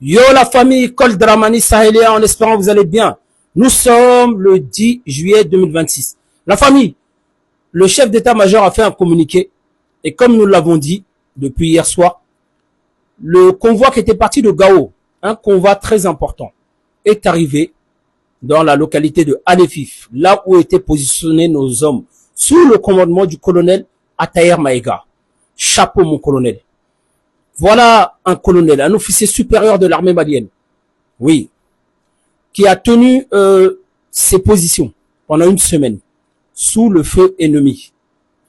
Yo la famille Col Dramani Sahélien, en espérant que vous allez bien. Nous sommes le 10 juillet 2026. La famille, le chef d'état-major a fait un communiqué et comme nous l'avons dit depuis hier soir, le convoi qui était parti de Gao, un convoi très important, est arrivé dans la localité de Anefif, là où étaient positionnés nos hommes, sous le commandement du colonel Ataïr Maïga. Chapeau mon colonel. Voilà un colonel, un officier supérieur de l'armée malienne, oui, qui a tenu ses positions pendant une semaine, sous le feu ennemi,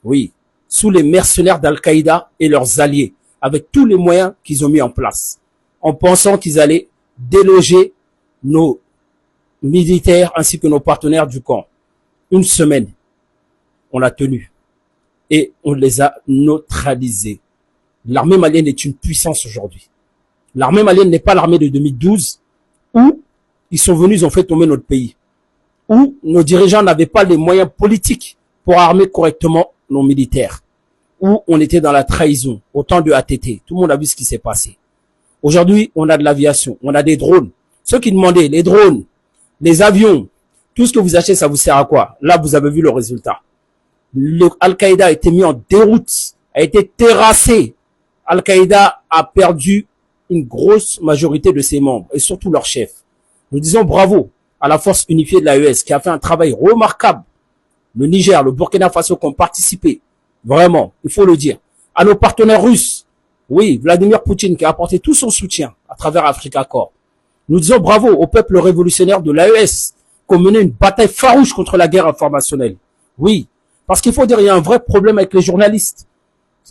oui, sous les mercenaires d'Al-Qaïda et leurs alliés, avec tous les moyens qu'ils ont mis en place, en pensant qu'ils allaient déloger nos militaires ainsi que nos partenaires du camp. Une semaine, on l'a tenu et on les a neutralisés. L'armée malienne est une puissance aujourd'hui. L'armée malienne n'est pas l'armée de 2012 où ils sont venus, ils ont fait tomber notre pays. Où nos dirigeants n'avaient pas les moyens politiques pour armer correctement nos militaires. Où on était dans la trahison, au temps de ATT. Tout le monde a vu ce qui s'est passé. Aujourd'hui, on a de l'aviation, on a des drones. Ceux qui demandaient, les drones, les avions, tout ce que vous achetez, ça vous sert à quoi? Là, vous avez vu le résultat. Al-Qaïda a été mis en déroute, a été terrassé. Al-Qaïda a perdu une grosse majorité de ses membres et surtout leur chef. Nous disons bravo à la force unifiée de l'AES qui a fait un travail remarquable. Le Niger, le Burkina Faso qui ont participé. Vraiment, il faut le dire. À nos partenaires russes, oui, Vladimir Poutine qui a apporté tout son soutien à travers Africa Corps. Nous disons bravo au peuple révolutionnaire de l'AES qui ont mené une bataille farouche contre la guerre informationnelle. Oui, parce qu'il faut dire il y a un vrai problème avec les journalistes.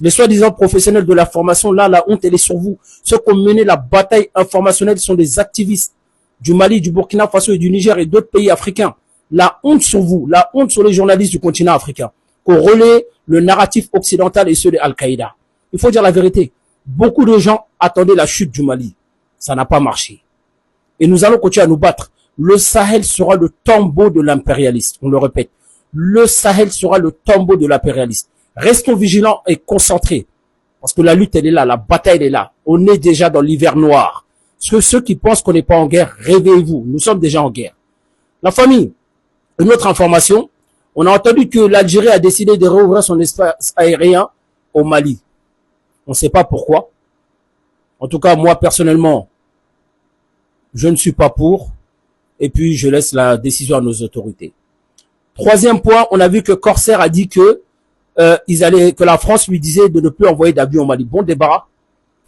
Les soi-disant professionnels de la formation, là, la honte, elle est sur vous. Ceux qui ont mené la bataille informationnelle sont des activistes du Mali, du Burkina Faso et du Niger et d'autres pays africains. La honte sur vous, la honte sur les journalistes du continent africain, qui relaient le narratif occidental et ceux de Al-Qaïda. Il faut dire la vérité. Beaucoup de gens attendaient la chute du Mali. Ça n'a pas marché. Et nous allons continuer à nous battre. Le Sahel sera le tombeau de l'impérialiste. On le répète. Le Sahel sera le tombeau de l'impérialiste. Restons vigilants et concentrés. Parce que la lutte, elle est là. La bataille, elle est là. On est déjà dans l'hiver noir. Ceux qui pensent qu'on n'est pas en guerre, réveillez-vous. Nous sommes déjà en guerre. La famille, une autre information. On a entendu que l'Algérie a décidé de rouvrir son espace aérien au Mali. On ne sait pas pourquoi. En tout cas, moi, personnellement, je ne suis pas pour. Et puis, je laisse la décision à nos autorités. Troisième point, on a vu que Corsair a dit que que la France lui disait de ne plus envoyer d'avions au Mali. Bon débarras.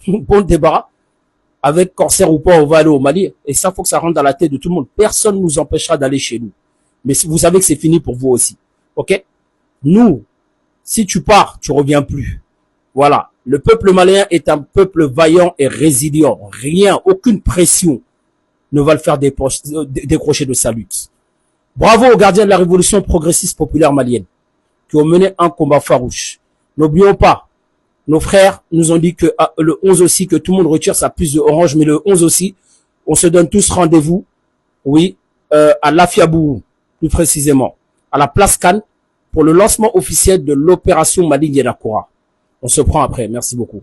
Bon débarras. Avec Corsair ou pas, on va aller au Mali. Et ça, faut que ça rentre dans la tête de tout le monde. Personne ne nous empêchera d'aller chez nous. Mais vous savez que c'est fini pour vous aussi. Ok? Nous, si tu pars, tu reviens plus. Voilà. Le peuple malien est un peuple vaillant et résilient. Rien, aucune pression ne va le faire décrocher de sa lutte. Bravo aux gardiens de la révolution progressiste populaire malienne qui ont mené un combat farouche. N'oublions pas, nos frères nous ont dit que le 11 aussi, que tout le monde retire sa puce de orange, mais le 11 aussi, on se donne tous rendez-vous, oui, à Lafiabou, plus précisément, à la place Cannes, pour le lancement officiel de l'opération Mali Yenakura. On se prend après. Merci beaucoup.